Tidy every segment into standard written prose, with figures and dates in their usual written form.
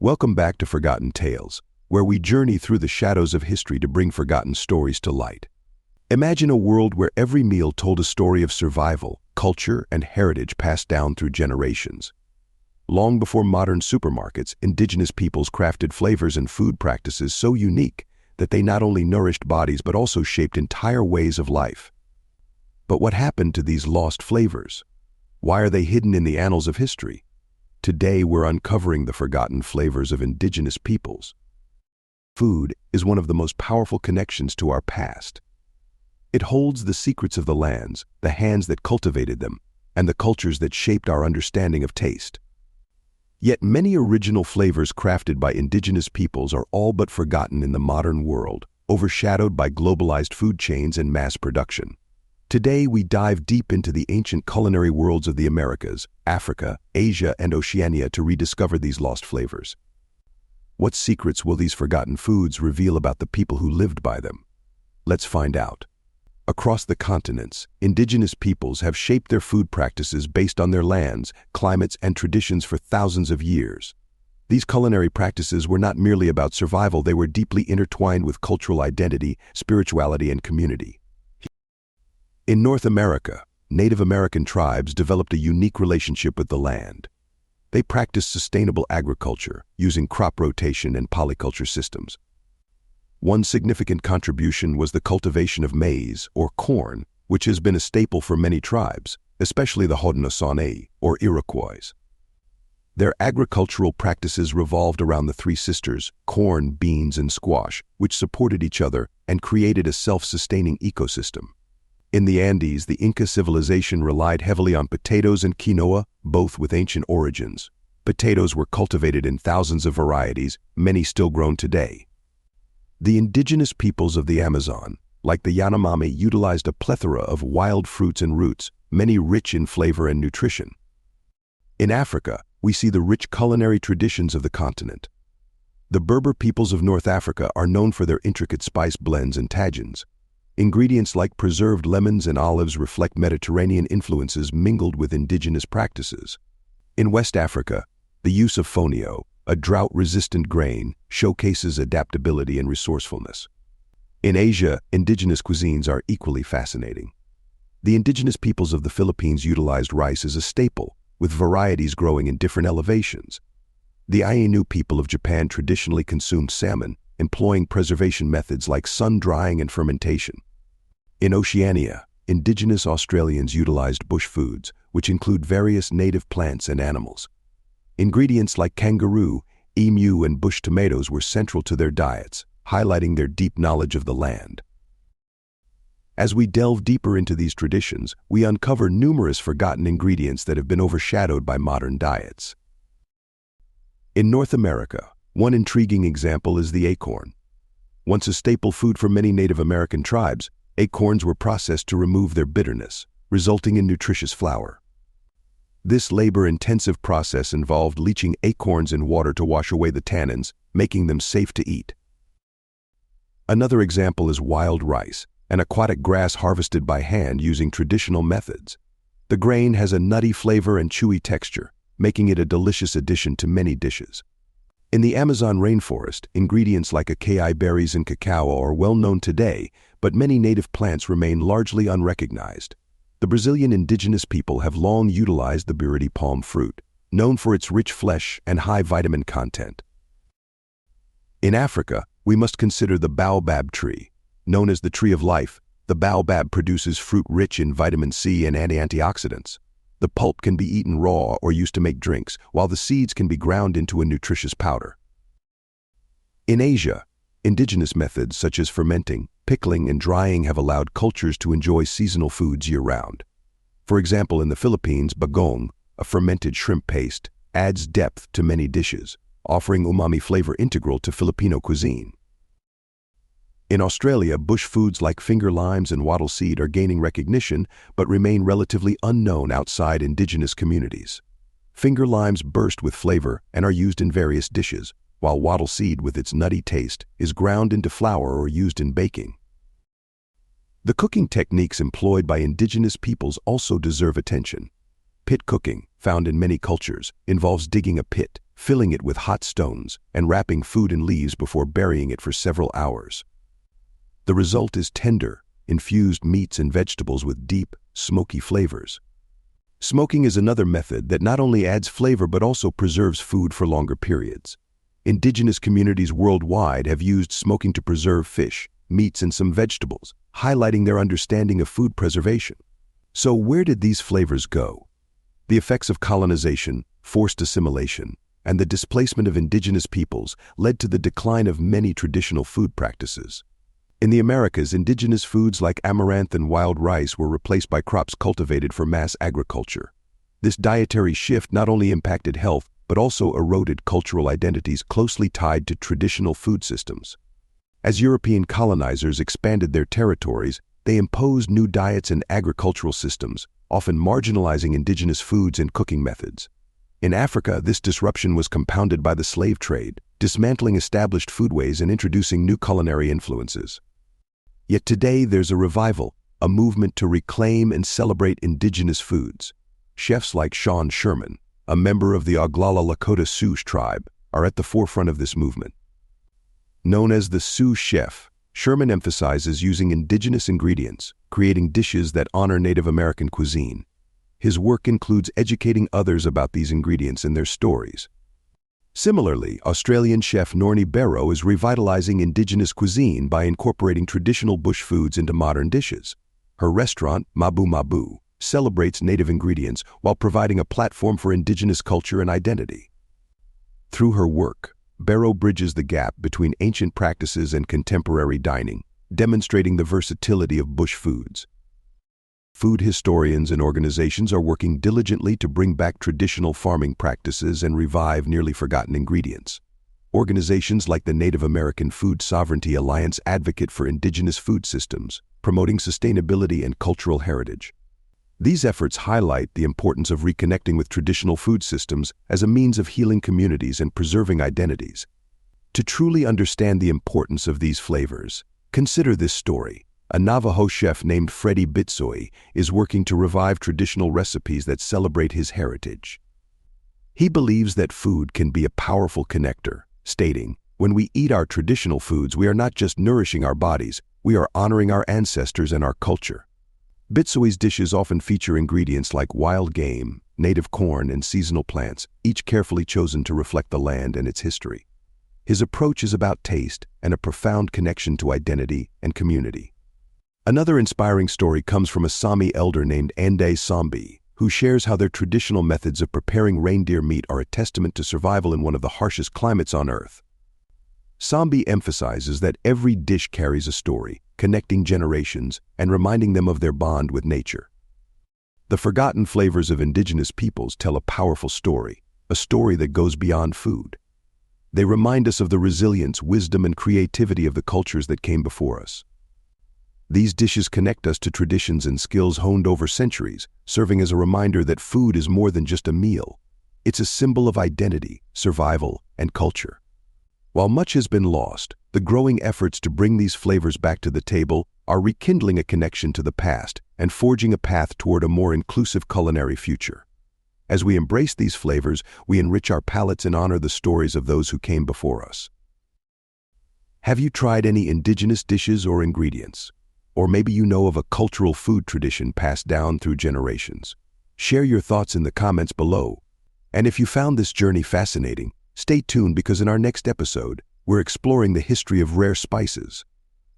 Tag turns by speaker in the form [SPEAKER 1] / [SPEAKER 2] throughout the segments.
[SPEAKER 1] Welcome back to Forgotten Tales, where we journey through the shadows of history to bring forgotten stories to light. Imagine a world where every meal told a story of survival, culture, and heritage passed down through generations. Long before modern supermarkets, indigenous peoples crafted flavors and food practices so unique that they not only nourished bodies but also shaped entire ways of life. But what happened to these lost flavors? Why are they hidden in the annals of history? Today we're uncovering the forgotten flavors of indigenous peoples. Food is one of the most powerful connections to our past. It holds the secrets of the lands, the hands that cultivated them, and the cultures that shaped our understanding of taste. Yet many original flavors crafted by indigenous peoples are all but forgotten in the modern world, overshadowed by globalized food chains and mass production. Today we dive deep into the ancient culinary worlds of the Americas, Africa, Asia, and Oceania to rediscover these lost flavors. What secrets will these forgotten foods reveal about the people who lived by them? Let's find out. Across the continents, indigenous peoples have shaped their food practices based on their lands, climates, and traditions for thousands of years. These culinary practices were not merely about survival, they were deeply intertwined with cultural identity, spirituality, and community. In North America, Native American tribes developed a unique relationship with the land. They practiced sustainable agriculture, using crop rotation and polyculture systems. One significant contribution was the cultivation of maize, or corn, which has been a staple for many tribes, especially the Haudenosaunee, or Iroquois. Their agricultural practices revolved around the three sisters, corn, beans, and squash, which supported each other and created a self-sustaining ecosystem. In the Andes, the Inca civilization relied heavily on potatoes and quinoa, both with ancient origins. Potatoes were cultivated in thousands of varieties, many still grown today. The indigenous peoples of the Amazon, like the Yanomami, utilized a plethora of wild fruits and roots, many rich in flavor and nutrition. In Africa, we see the rich culinary traditions of the continent. The Berber peoples of North Africa are known for their intricate spice blends and tagines. Ingredients like preserved lemons and olives reflect Mediterranean influences mingled with indigenous practices. In West Africa, the use of fonio, a drought-resistant grain, showcases adaptability and resourcefulness. In Asia, indigenous cuisines are equally fascinating. The indigenous peoples of the Philippines utilized rice as a staple, with varieties growing in different elevations. The Ainu people of Japan traditionally consumed salmon, employing preservation methods like sun-drying and fermentation. In Oceania, indigenous Australians utilized bush foods, which include various native plants and animals. Ingredients like kangaroo, emu, and bush tomatoes were central to their diets, highlighting their deep knowledge of the land. As we delve deeper into these traditions, we uncover numerous forgotten ingredients that have been overshadowed by modern diets. In North America, one intriguing example is the acorn. Once a staple food for many Native American tribes, acorns were processed to remove their bitterness, resulting in nutritious flour. This labor-intensive process involved leaching acorns in water to wash away the tannins, making them safe to eat. Another example is wild rice, an aquatic grass harvested by hand using traditional methods. The grain has a nutty flavor and chewy texture, making it a delicious addition to many dishes. In the Amazon rainforest, ingredients like acai berries and cacao are well known today, but many native plants remain largely unrecognized. The Brazilian indigenous people have long utilized the buriti palm fruit, known for its rich flesh and high vitamin content. In Africa, we must consider the baobab tree. Known as the tree of life, the baobab produces fruit rich in vitamin C and antioxidants. The pulp can be eaten raw or used to make drinks, while the seeds can be ground into a nutritious powder. In Asia, indigenous methods such as fermenting, pickling, and drying have allowed cultures to enjoy seasonal foods year-round. For example, in the Philippines, bagong, a fermented shrimp paste, adds depth to many dishes, offering umami flavor integral to Filipino cuisine. In Australia, bush foods like finger limes and wattleseed are gaining recognition but remain relatively unknown outside indigenous communities. Finger limes burst with flavor and are used in various dishes, while wattleseed, with its nutty taste, is ground into flour or used in baking. The cooking techniques employed by indigenous peoples also deserve attention. Pit cooking, found in many cultures, involves digging a pit, filling it with hot stones, and wrapping food in leaves before burying it for several hours. The result is tender, infused meats and vegetables with deep, smoky flavors. Smoking is another method that not only adds flavor but also preserves food for longer periods. Indigenous communities worldwide have used smoking to preserve fish, meats, and some vegetables, highlighting their understanding of food preservation. So where did these flavors go? The effects of colonization, forced assimilation, and the displacement of indigenous peoples led to the decline of many traditional food practices. In the Americas, indigenous foods like amaranth and wild rice were replaced by crops cultivated for mass agriculture. This dietary shift not only impacted health, but also eroded cultural identities closely tied to traditional food systems. As European colonizers expanded their territories, they imposed new diets and agricultural systems, often marginalizing indigenous foods and cooking methods. In Africa, this disruption was compounded by the slave trade, dismantling established foodways and introducing new culinary influences. Yet today there's a revival, a movement to reclaim and celebrate indigenous foods. Chefs like Sean Sherman, a member of the Oglala Lakota Sioux tribe, are at the forefront of this movement. Known as the Sioux chef, Sherman emphasizes using indigenous ingredients, creating dishes that honor Native American cuisine. His work includes educating others about these ingredients and their stories. Similarly, Australian chef Nornie Barrow is revitalizing indigenous cuisine by incorporating traditional bush foods into modern dishes. Her restaurant, Mabu Mabu, celebrates native ingredients while providing a platform for indigenous culture and identity. Through her work, Barrow bridges the gap between ancient practices and contemporary dining, demonstrating the versatility of bush foods. Food historians and organizations are working diligently to bring back traditional farming practices and revive nearly forgotten ingredients. Organizations like the Native American Food Sovereignty Alliance advocate for indigenous food systems, promoting sustainability and cultural heritage. These efforts highlight the importance of reconnecting with traditional food systems as a means of healing communities and preserving identities. To truly understand the importance of these flavors, consider this story. A Navajo chef named Freddie Bitsoy is working to revive traditional recipes that celebrate his heritage. He believes that food can be a powerful connector, stating, "When we eat our traditional foods, we are not just nourishing our bodies, we are honoring our ancestors and our culture." Bitsoy's dishes often feature ingredients like wild game, native corn, and seasonal plants, each carefully chosen to reflect the land and its history. His approach is about taste and a profound connection to identity and community. Another inspiring story comes from a Sami elder named Ande Sambi, who shares how their traditional methods of preparing reindeer meat are a testament to survival in one of the harshest climates on Earth. Sambi emphasizes that every dish carries a story, connecting generations and reminding them of their bond with nature. The forgotten flavors of indigenous peoples tell a powerful story, a story that goes beyond food. They remind us of the resilience, wisdom, and creativity of the cultures that came before us. These dishes connect us to traditions and skills honed over centuries, serving as a reminder that food is more than just a meal. It's a symbol of identity, survival, and culture. While much has been lost, the growing efforts to bring these flavors back to the table are rekindling a connection to the past and forging a path toward a more inclusive culinary future. As we embrace these flavors, we enrich our palates and honor the stories of those who came before us. Have you tried any indigenous dishes or ingredients? Or maybe you know of a cultural food tradition passed down through generations. Share your thoughts in the comments below. And if you found this journey fascinating, stay tuned because in our next episode, we're exploring the history of rare spices.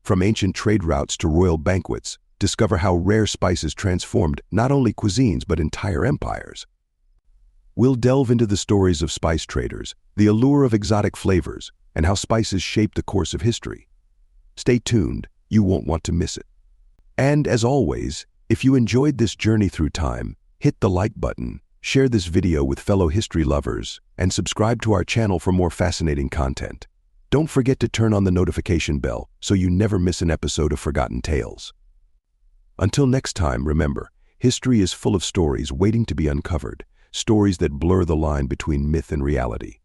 [SPEAKER 1] From ancient trade routes to royal banquets, discover how rare spices transformed not only cuisines but entire empires. We'll delve into the stories of spice traders, the allure of exotic flavors, and how spices shaped the course of history. Stay tuned, you won't want to miss it. And as always, if you enjoyed this journey through time, hit the like button, share this video with fellow history lovers, and subscribe to our channel for more fascinating content. Don't forget to turn on the notification bell so you never miss an episode of Forgotten Tales. Until next time, remember, history is full of stories waiting to be uncovered, stories that blur the line between myth and reality.